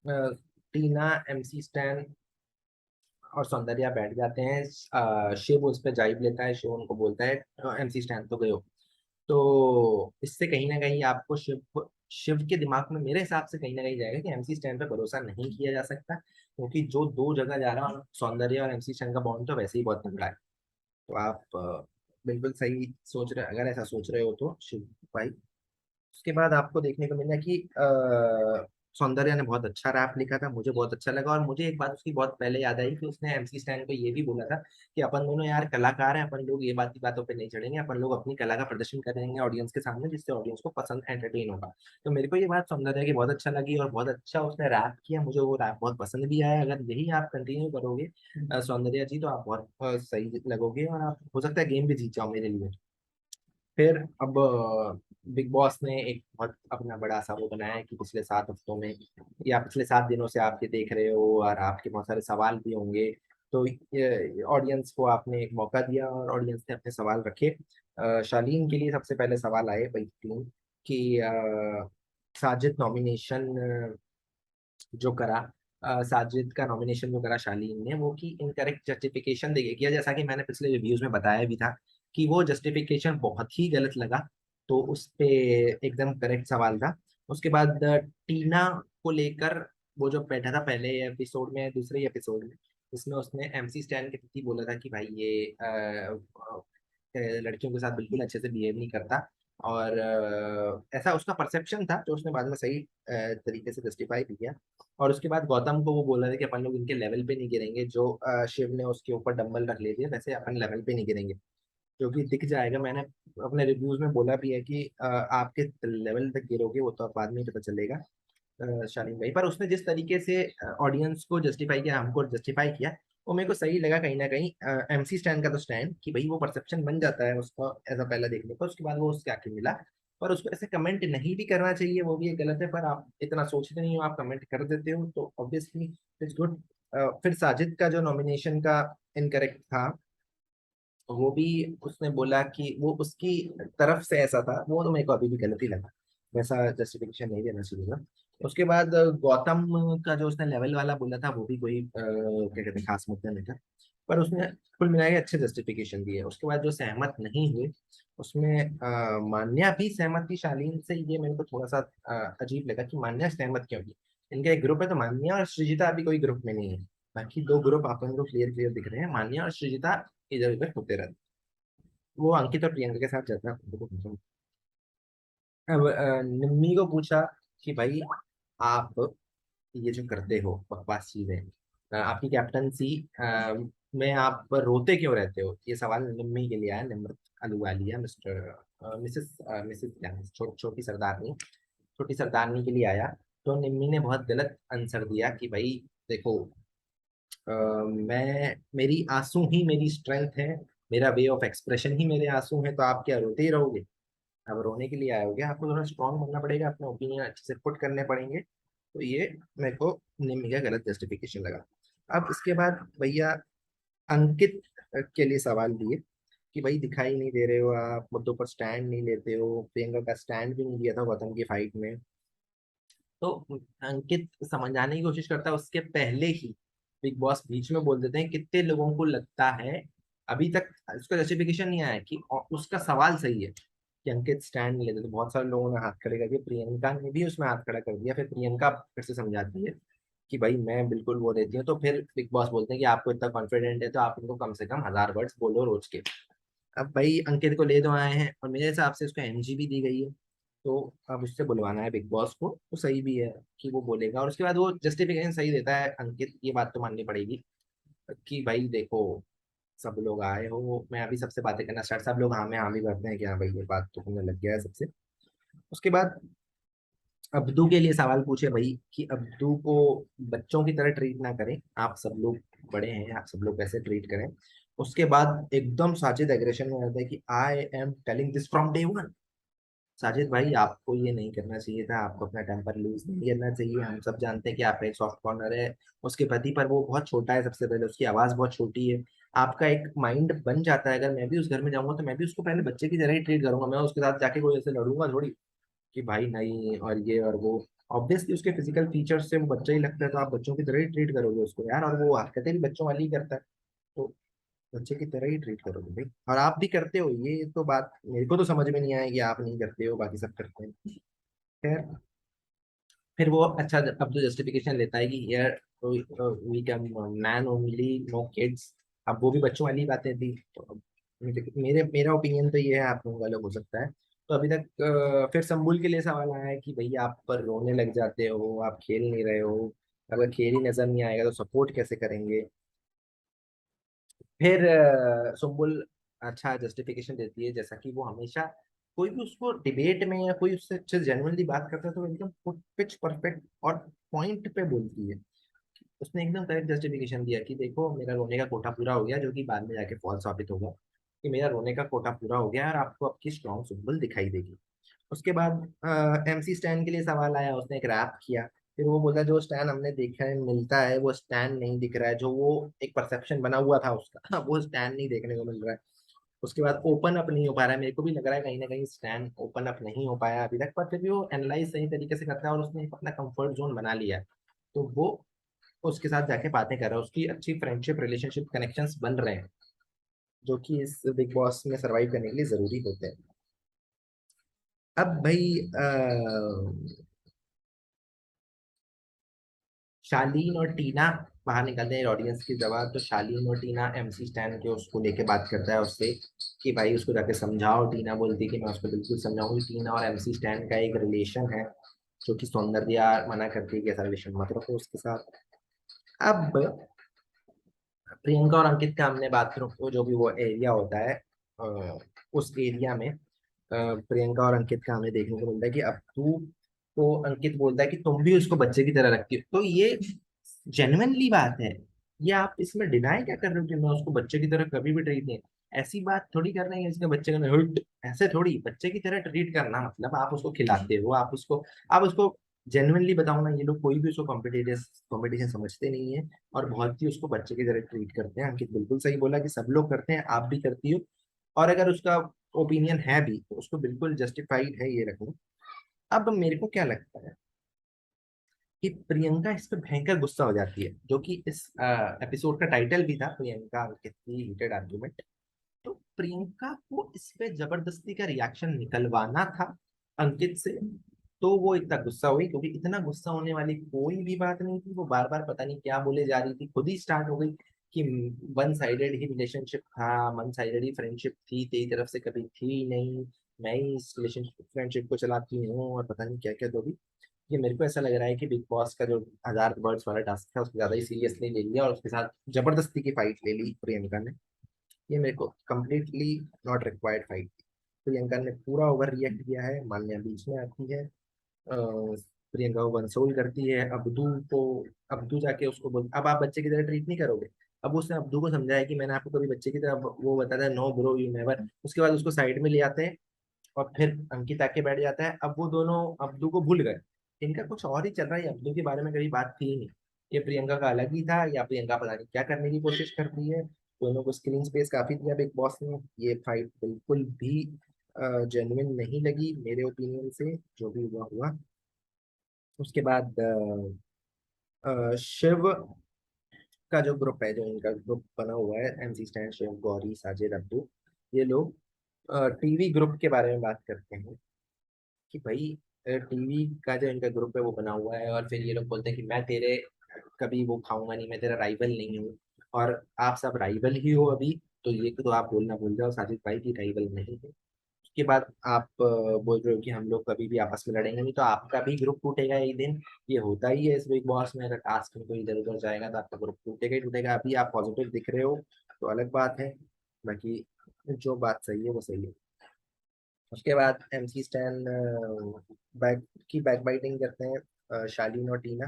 अ, टीना, एमसी स्टैन और सौंदर्या बैठ जाते हैं। शिव उस पर जाइब लेता है। शिव उनको बोलता है एमसी स्टैन तो गए हो। तो इससे कहीं ना कहीं आपको शिव शिव के दिमाग में मेरे हिसाब से कहीं ना कहीं जाएगा कि एमसी स्टैन पर भरोसा नहीं किया जा सकता, क्योंकि जो दो जगह जा रहा है, और सौंदर्य और एमसी स्टैन का बॉन्ड तो वैसे ही बहुत तगड़ा है। तो आप बिल्कुल सही सोच रहे, अगर ऐसा सोच रहे हो तो शिव भाई। उसके बाद आपको देखने को मिला कि सौंदर्या ने बहुत अच्छा रैप लिखा था, मुझे बहुत अच्छा लगा। और मुझे एक बात उसकी बहुत पहले याद आई कि उसने एमसी स्टैन को ये भी बोला था कि अपन दोनों यार कलाकार हैं, अपन लोग ये बातों पे नहीं चढ़ेंगे, अपन लोग अपनी कला का प्रदर्शन करेंगे ऑडियंस के सामने, जिससे ऑडियंस को पसंद एंटरटेन होगा। तो मेरे को ये बात सौंदर्या की बहुत अच्छा लगी और बहुत अच्छा उसने रैप किया, मुझे वो रैप बहुत पसंद भी आया। अगर यही आप कंटिन्यू करोगे सौंदर्या जी, तो आप बहुत सही लगोगे और आप हो सकता है गेम भी जीत जाओ मेरे लिए। फिर अब बिग बॉस ने एक बहुत अपना बड़ा सा वो बनाया है कि पिछले 7 हफ्तों में या पिछले 7 दिनों से आप ये देख रहे हो और आपके बहुत सारे सवाल भी होंगे। तो ऑडियंस को आपने एक मौका दिया और ऑडियंस ने अपने सवाल रखे। शालीन के लिए सबसे पहले सवाल आए भाई तीन कि साजिद नॉमिनेशन जो करा साजिद का नॉमिनेशन जो करा शालीन ने, वो की इनकरेक्ट जस्टिफिकेशन देके किया, जैसा कि मैंने पिछले रिव्यूज में बताया भी था कि वो जस्टिफिकेशन बहुत ही गलत लगा। तो उस पे एकदम करेक्ट सवाल था। उसके बाद टीना को लेकर वो जो बैठा था पहले एपिसोड में, दूसरे एपिसोड में, इसमें उसने एमसी स्टैन के प्रति बोला था कि भाई ये लड़कियों के साथ बिल्कुल अच्छे से बिहेव नहीं करता। और ऐसा उसका परसेप्शन था जो उसने बाद में सही तरीके से जस्टिफाई भी किया। और उसके बाद गौतम को वो बोल रहे थे कि अपन लोग इनके लेवल पे नहीं गिरेंगे, जो शिव ने उसके ऊपर डंबल रख लिए थे वैसे अपन लेवल पे नहीं गिरेंगे, जो कि दिख जाएगा। मैंने अपने रिव्यूज में बोला भी है कि आपके लेवल तक गिरोगे वो तो बाद में ही पता चलेगा शालीन भाई। पर उसने जिस तरीके से ऑडियंस को जस्टिफाई किया, हमको जस्टिफाई किया, वो मेरे को सही लगा कहीं ना कहीं। एमसी स्टैंड का तो स्टैंड कि भाई वो परसेप्शन बन जाता है उसका ऐसा पहला देखने पर, उसके बाद वो उसके आके मिला। पर उसको ऐसे कमेंट नहीं भी करना चाहिए, वो भी एक गलत है, पर आप इतना सोचते नहीं हो, आप कमेंट कर देते हो तो ऑब्वियसली इट्स गुड। फिर साजिद का जो नॉमिनेशन का इनकरेक्ट था, वो भी उसने बोला कि वो उसकी तरफ से ऐसा था, वो तो मेरे को अभी भी गलत ही लगा, वैसा जस्टिफिकेशन नहीं देना चाहिए था। उसके बाद गौतम का जो उसने लेवल वाला बोला था वो भी कोई क्या कहते हैं खास मुद्दा नहीं था, पर उसने कुल मिला के अच्छे जस्टिफिकेशन दिए। उसके बाद जो सहमत नहीं हुए उसमें मान्या भी सहमत थी शालीन से। ये मेरे को थोड़ा सा अजीब लगा कि मान्या सहमत क्यों हुई। इनका एक ग्रुप है तो मान्या और सृजिता अभी कोई ग्रुप में नहीं है। बाकी दो ग्रुप अपन को क्लियर क्लियर दिख रहे हैं, मान्या और सृजिता इधर उधर होते रहते। वो अंकित और प्रियंका के साथ जाता है उनको पूछा। अब निम्मी को पूछा कि भाई आप ये जो करते हो बकवास चीजें, आपकी कैप्टनसी में आप रोते क्यों रहते हो, ये सवाल निम्मी के लिए आया, Nimrat Ahluwalia mister Mrs Mrs क्या छोटी सरदारनी, छोटी सरदारनी के लिए आया। तो निम्मी ने बहुत गलत आंसर दिया कि भाई देखो, मैं मेरी आंसू ही मेरी स्ट्रेंथ है, मेरा वे ऑफ एक्सप्रेशन ही मेरे आंसू है, तो आप क्या रोते ही रहोगे? अब रोने के लिए आए होगे, आपको थोड़ा स्ट्रांग बनना पड़ेगा, अपने ओपिनियन अच्छे से पुट करने पड़ेंगे। तो ये मेरे को निम्मी का गलत जस्टिफिकेशन लगा। अब इसके बाद भैया अंकित के लिए सवाल दिए कि भाई दिखाई नहीं दे रहे हो, आप मुद्दों पर स्टैंड नहीं लेते हो, प्रियंका का स्टैंड भी नहीं लिया था गौतम की फाइट में। तो अंकित समझाने की कोशिश करता है, उसके पहले ही बिग बॉस बीच में बोल देते हैं कितने लोगों को लगता है, अभी तक उसका जस्टिफिकेशन नहीं आया कि उसका सवाल सही है कि अंकित स्टैंड नहीं लेते। तो बहुत सारे लोगों ने हाथ खड़े करके प्रियंका ने भी उसमें हाथ खड़ा कर दिया। फिर प्रियंका फिर से समझाती है कि भाई मैं बिल्कुल वो देती हूँ। तो फिर बिग बॉस बोलते हैं कि आपको इतना कॉन्फिडेंट है तो आप इनको कम से कम 1000 वर्ड्स बोलो रोज के। अब भाई अंकित को ले दो आए हैं और मेरे हिसाब से उसको एमजी भी दी गई है, तो अब उससे बुलवाना है बिग बॉस को, तो सही भी है कि वो बोलेगा। और उसके बाद वो जस्टिफिकेशन सही देता है अंकित, ये बात तो माननी पड़ेगी कि भाई देखो सब लोग आए हो, मैं अभी सबसे बातें करना स्टार्ट, सब लोग हाँ में हाँ भी करते हैं कि हाँ भाई ये बात तो होने लग गया है सबसे। उसके बाद अब्दू के लिए सवाल पूछे भाई कि अब्दू को बच्चों की तरह ट्रीट ना करें, आप सब लोग बड़े हैं, आप सब लोग कैसे ट्रीट करें। उसके बाद एकदम साजिद एग्रेशन में आता है कि I am telling this from day one. Sajid भाई आपको ये नहीं करना चाहिए था, आपको अपना टेम्पर लूज नहीं करना चाहिए, हम सब जानते हैं कि आपका एक सॉफ्ट कॉर्नर है उसके प्रति, पर वो बहुत छोटा है, सबसे पहले उसकी आवाज बहुत छोटी है। आपका एक माइंड बन जाता है, अगर मैं भी उस घर में जाऊंगा तो मैं भी उसको पहले बच्चे की तरह ही ट्रीट करूंगा, मैं उसके साथ जाके कोई ऐसे लड़ूंगा थोड़ी कि भाई नहीं और ये और वो। ऑब्वियसली उसके फिजिकल फीचर्स से वो बच्चा ही लगता है, तो आप बच्चों की तरह ही ट्रीट करोगे उसको यार, और वो हरकतें भी बच्चों वाली ही करता है, तो बच्चे की तरह ही ट्रीट करोगे भाई। और आप भी करते हो, ये तो बात मेरे को तो समझ में नहीं आया कि आप नहीं करते हो, बाकी सब करते हैं। खैर, फिर वो अच्छा अब जो जस्टिफिकेशन लेता है कि यार we can man only no kids, अब वो भी बच्चों वाली बातें थी। तो अब मेरे मेरा ओपिनियन तो ये है, आप लोगों का अलग हो सकता है। तो अभी तक फिर संबुल के लिए सवाल आया है कि भैया आप पर रोने लग जाते हो, आप खेल नहीं रहे हो, अगर खेल ही नजर नहीं आएगा तो सपोर्ट कैसे करेंगे। फिर सुम्बुल अच्छा जस्टिफिकेशन देती है, जैसा कि वो हमेशा कोई भी उसको डिबेट में या कोई उससे अच्छे जेनुअनली बात करता है तो वो एकदम पिच परफेक्ट और पॉइंट पे बोलती है। उसने एकदम करेक्ट जस्टिफिकेशन दिया कि देखो मेरा रोने का कोटा पूरा हो गया, जो कि बाद में जाके फॉल्स साबित होगा कि मेरा रोने का कोटा पूरा हो गया और आपको आपकी स्ट्रॉन्ग सुम्बुल दिखाई देगी। उसके बाद एमसी स्टैन के लिए सवाल आया, उसने एक रैप किया। फिर वो बोला जो स्टैन हमने देखने मिलता है वो स्टैन नहीं दिख रहा है, जो वो एक परसेप्शन बना हुआ था उसका वो स्टैन नहीं देखने को मिल रहा है। उसके बाद ओपन अप नहीं हो पा रहा है, मेरे को भी लग रहा है कहीं ना कहीं स्टैन ओपन अप नहीं हो पाया अभी तक, पर फिर भी वो एनालाइज सही तरीके से करता है और उसने एक अपना कंफर्ट जोन बना लिया है। तो वो उसके साथ जाके बातें कर रहा है, उसकी अच्छी फ्रेंडशिप रिलेशनशिप कनेक्शंस बन रहे हैं, जो कि इस बिग बॉस में सरवाइव करने के लिए जरूरी होते हैं। अब भाई शालीन और टीना बाहर निकलते हैं ऑडियंस की जगह, तो शालीन और टीना एमसी स्टैन के उसको लेके बात करता है उससे कि भाई उसको जाके समझाओ। टीना बोलती है कि मैं उसको बिल्कुल समझाऊंगी। टीना और एमसी स्टैन का एक रिलेशन है, जो कि सौंदर्या मना करती है कि ऐसा रिलेशन मत रखो उसके साथ। अब प्रियंका और अंकित का हमने बाथरूम वो जो भी वो एरिया होता है, उस एरिया में प्रियंका और अंकित का हमें देखने को मिलता है कि अब तू को अंकित बोलता है कि तुम भी उसको बच्चे की तरह रखती हो। तो ये जेन्युइनली बात है, ये आप इसमें डिनाई क्या कर रहे हो कि मैं उसको बच्चे की तरह कभी भी ट्रीट नहीं। ऐसी बात थोड़ी कर रहे हैं इसके बच्चे का हुट, ऐसे थोड़ी बच्चे की तरह ट्रीट करना मतलब आप उसको खिलाते हो, आप उसको जेन्युइनली बताओ ना, ये लोग कोई भी उसको कॉम्पिटिटिव कॉम्पिटिशन समझते नहीं है और बहुत ही उसको बच्चे की तरह ट्रीट करते हैं। अंकित बिल्कुल सही बोला कि सब लोग करते हैं, आप भी करती हो, और अगर उसका ओपिनियन है भी तो उसको बिल्कुल जस्टिफाइड है ये रखना। अब मेरे को क्या लगता है कि प्रियंका इस पे भयंकर गुस्सा हो जाती है, जो कि इस एपिसोड का टाइटल भी था, प्रियंका अंकित की हीटेड आर्गुमेंट। तो प्रियंका को इस पे जबरदस्ती का रिएक्शन निकलवाना था अंकित से, तो वो इतना गुस्सा हुई, क्योंकि इतना गुस्सा होने वाली कोई भी बात नहीं थी। वो बार बार पता नहीं क्या बोले जा रही थी, खुद ही स्टार्ट हो गई कि वन साइडेड ही रिलेशनशिप था, वन साइडेड ही फ्रेंडशिप थी, तेरी तरफ से कभी थी नहीं, मैं ही इस रिलेशनशिप फ्रेंडशिप को चलाती हूँ, और पता नहीं क्या क्या। तो भी ये मेरे को ऐसा लग रहा है कि बिग बॉस का जो 1000 वर्ड्स वाला टास्क था उसको ज्यादा ही सीरियसली ले लिया और उसके साथ जबरदस्ती की फाइट ले ली प्रियंका ने। ये मेरे को कम्प्लीटली नॉट रिक्वायर्ड फाइट थी। प्रियंका ने पूरा ओवर रिएक्ट किया है, मान्या बीच में आती है, प्रियंका को कंसोल करती है अब्दू को। अब्दू जाके उसको बोल अब आप बच्चे की तरह ट्रीट नहीं करोगे। अब उसने अब्दू को समझाया कि मैंने आपको कभी बच्चे की तरह, वो बताता है नो ब्रो यू नेवर। उसके बाद उसको साइड में ले आते हैं और फिर अंकित आके बैठ जाता है। अब वो दोनों अब्दू को भूल गए, इनका कुछ और ही चल रहा है, अब्दू के बारे में कभी बात थी ही नहीं। ये प्रियंका का अलग ही था, या प्रियंका पता नहीं क्या करने की कोशिश कर रही है। दोनों को स्क्रीन स्पेस काफी दिया बिग बॉस ने। ये फाइट बिल्कुल भी जेन्युइन नहीं लगी मेरे ओपिनियन से, जो भी हुआ हुआ। उसके बाद शिव का जो ग्रुप है, जो इनका ग्रुप बना हुआ है, एमसी स्टैन, शिव, गौरी, साजिद, अब्दू, ये लोग टीवी ग्रुप के बारे में बात करते हैं कि भाई टीवी का जो इनका ग्रुप है वो बना हुआ है, और फिर ये लोग बोलते हैं कि मैं तेरे कभी वो खाऊंगा नहीं, मैं तेरा राइवल नहीं हूँ, और आप सब राइवल ही हो अभी। तो ये तो आप बोलना भूल जाओ, साजिद भाई की राइवल नहीं है। उसके बाद आप बोल रहे हो कि हम लोग कभी भी आपस में लड़ेंगे नहीं, तो आपका भी ग्रुप टूटेगा एक दिन। ये होता ही है इस बिग बॉस में, अगर टास्क में कोई इधर उधर जाएगा तो आपका ग्रुप टूटेगा ही टूटेगा। अभी आप पॉजिटिव दिख रहे हो तो अलग बात है, बाकी जो बात सही है वो सही है। उसके बाद एमसी स्टैन बैक बाइटिंग करते हैं शालीन और टीना।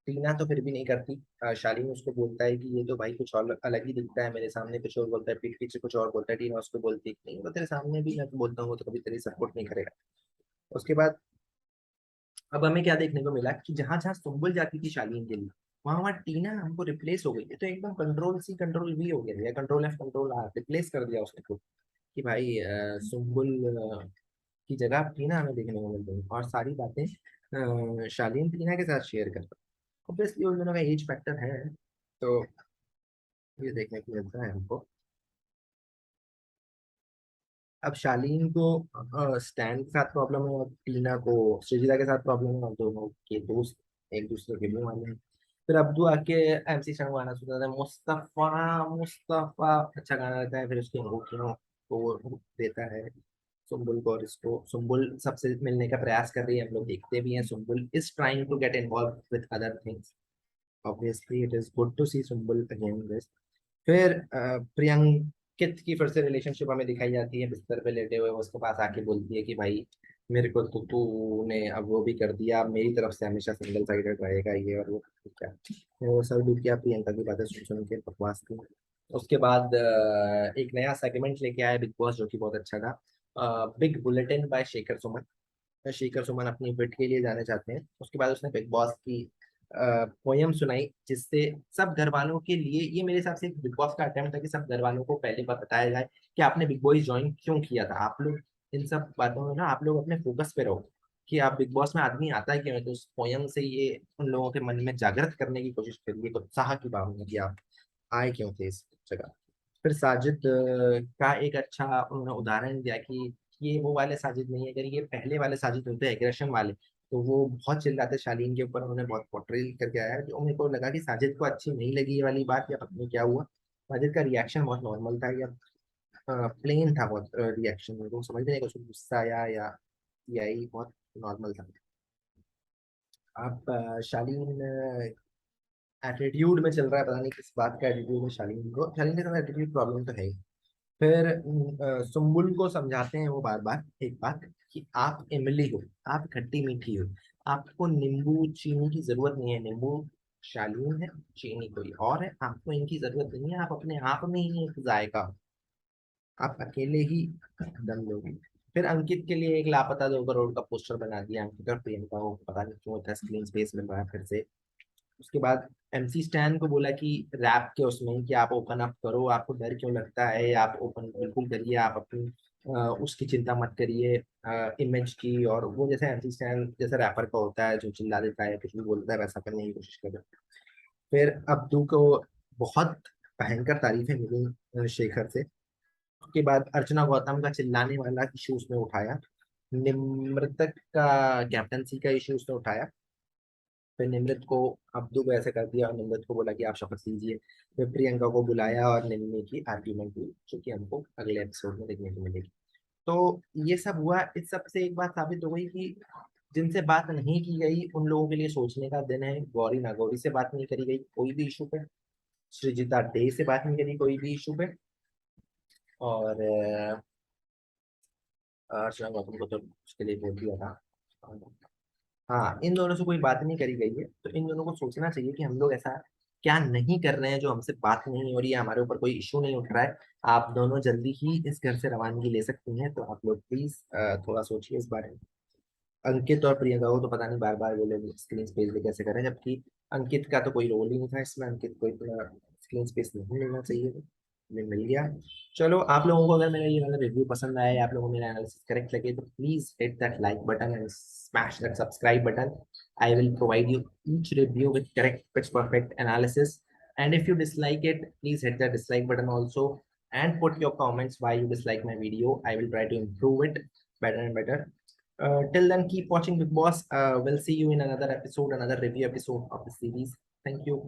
टीना तो फिर भी नहीं करती। शालीन उसको बोलता है कि ये तो भाई कुछ और अलग ही दिखता है, मेरे सामने कुछ और बोलता है, पीठ पीछे कुछ और बोलता है। टीना उसको बोलती है कि नहीं, वो तेरे सामने भी मैं तो बोलता हूँ, वो तो कभी तेरी सपोर्ट नहीं करेगा। उसके बाद अब हमें क्या देखने को मिला कि जहां जहां सुम्बुल जाती थी शालीन के लिए, वहां वहां टीना हमको रिप्लेस हो गई है। तो एकदम कंट्रोल सी कंट्रोल भी हो गया, control F control R replace कर दिया उसने को, कि भाई सुम्बुल की जगह टीना हमें देखने को मिल रही, और सारी बातें शालीन टीना के साथ शेयर करता। ऑब्वियसली उन दोनों का एज फैक्टर है, तो ये देखने को मिलता है हमको। अब शालीन को स्टैन के साथ प्रॉब्लम है और टीना को सृजिता के साथ प्रॉब्लम है, और दोनों के दोस्त एक दूसरे के मुंह वाले हैं। फिर अब्दू आके एमसी संग गाना सुनता था, मुस्तफा मुस्तफा, अच्छा गाना रहता है। फिर उसकी अंगूठियों को वो hook देता है सुम्बुल को, और इसको सुम्बुल सबसे मिलने का प्रयास कर रही है, हम लोग देखते भी हैं। Sumbul is trying to get involve with other things, obviously it is good to see Sumbul again this. फिर प्रियंकित की फिर से रिलेशनशिप हमें दिखाई जाती है, बिस्तर पे लेटे हुए वो उसके पास आके बोलती है कि भाई मेरे को तो तूने अब वो भी कर दिया, अब मेरी तरफ से हमेशा सिंगल साइडेड रहेगा ये और वो। क्या वो सर डूब गया प्रियंका की बातें सुन सुन के, बकवास थी। उसके बाद एक नया सेगमेंट लेके आया बिग बॉस, जो कि बहुत अच्छा था, big bulletin bye Shekhar Suman. Shekhar Suman अपनी बिट के लिए जाने चाहते हैं। उसके बाद उसने बिग बॉस की पोयम सुनाई, जिससे सब घर वालों के लिए, ये मेरे हिसाब से बिग बॉस का अटेम्प्ट था कि सब घर वालों को पहले बार बताया जाए कि आपने बिग बॉस ज्वाइन क्यों किया था। आप लोग इन सब बातों में ना, आप लोग अपने फोकस पे रहो कि आप बिग बॉस में आदमी आता है क्यों है। तो उस पोयम से ये उन लोगों के मन में जागृत करने की कोशिश करिए, उत्साह की भावना कि आप आए क्यों थे इस जगह। फिर साजिद का एक अच्छा उन्होंने उदाहरण दिया कि ये वो वाले साजिद नहीं है, अगर ये पहले वाले साजिद होते एग्रेशन वाले तो वो बहुत चिल्लाते शालीन के ऊपर। उन्होंने बहुत पोर्ट्रेल करके आया है, तो मेरे को लगा कि साजिद को अच्छी नहीं लगी ये वाली बात, या पता नहीं क्या हुआ। साजिद का रिएक्शन बहुत नॉर्मल था, या प्लेन था बहुत रिएक्शन, मेरे को समझ में नहीं कुछ गुस्सा आया या ही बहुत नॉर्मल था। आप शालीन एटीट्यूड में चल रहा है, पता नहीं किस बात का एटीट्यूड है शालीन के साथ एटीट्यूड प्रॉब्लम तो है ही। फिर सुम्बुल को समझाते हैं वो बार बार एक बात कि आप इमली हो, आप खट्टी मीठी हो, आपको नींबू चीनी की जरूरत नहीं है। नींबू शालीन है, चीनी कोई और है, आपको इनकी जरूरत नहीं है। आप अपने आप में ही एक जायका हो, आप अकेले ही दम लोगे। फिर अंकित के लिए एक लापता 2 करोड़ का पोस्टर बना दिया। अंकित और प्रियंका को पता नहीं क्यों इतना स्क्रीन स्पेस मिल रहा है फिर से। उसके बाद एमसी स्टैन को बोला कि रैप के उसमें कि आप ओपन अप करो, आपको डर क्यों लगता है, आप ओपन बिल्कुल करिए, आप अपनी उसकी चिंता मत करिए इमेज की। और वो जैसे एमसी स्टैन जैसे रैपर का होता है जो चिल्ला देता है कुछ भी बोलता है, वैसा करने की कोशिश कर। फिर अब्दू को बहुत भयंकर तारीफें मिली शेखर से। उसके बाद अर्चना गौतम का चिल्लाने वाला इशू उसने उठाया। निम्रतक का कैप्टनसी का इशू उसने उठाया। फिर निमृत को अब्दू को ऐसे कर दिया और निमृत को बोला कि आप शपथ लीजिए। फिर प्रियंका को बुलाया और निम्मी की आर्ग्यूमेंट हुई, जो कि हमको अगले एपिसोड में देखने को मिलेगी। तो ये सब हुआ। इस सब से एक बात साबित हो गई कि जिनसे बात नहीं की गई उन लोगों के लिए सोचने का दिन है। गौरी नागौरी से बात नहीं करी गई कोई भी इशू पे, सृजिता डे से बात नहीं करी कोई भी इशू पे, और अर्चना गौतम को तो उसके लिए बोल दिया था। हाँ, इन दोनों से कोई बात नहीं करी गई है, तो इन दोनों को सोचना चाहिए कि हम लोग ऐसा क्या नहीं कर रहे हैं जो हमसे बात नहीं हो रही है, हमारे ऊपर कोई इशू नहीं उठ रहा है। आप दोनों जल्दी ही इस घर से रवानगी ले सकती हैं, तो आप लोग प्लीज थोड़ा सोचिए इस बारे में। अंकित और प्रियंका को तो पता नहीं बार बार वो लोग स्क्रीन स्पेस भी कैसे करें, जबकि अंकित का तो कोई रोल ही नहीं था इसमें। अंकित को इतना स्क्रीन स्पेस नहीं मिलना चाहिए था, हमें मिल गया। चलो, आप लोगों को अगर मेरा ये वाला रिव्यू पसंद आया, आप लोगों को मेरा एनालिसिस करेक्ट लगे, तो please hit that like button and smash that subscribe button. I will provide you each review with correct pitch perfect analysis. And if you dislike it, please hit the dislike button also, and put your comments why you dislike my video. I will try to improve it better and better. Till then, keep watching Big Boss. We'll see you in another episode, another review episode of the series. Thank you.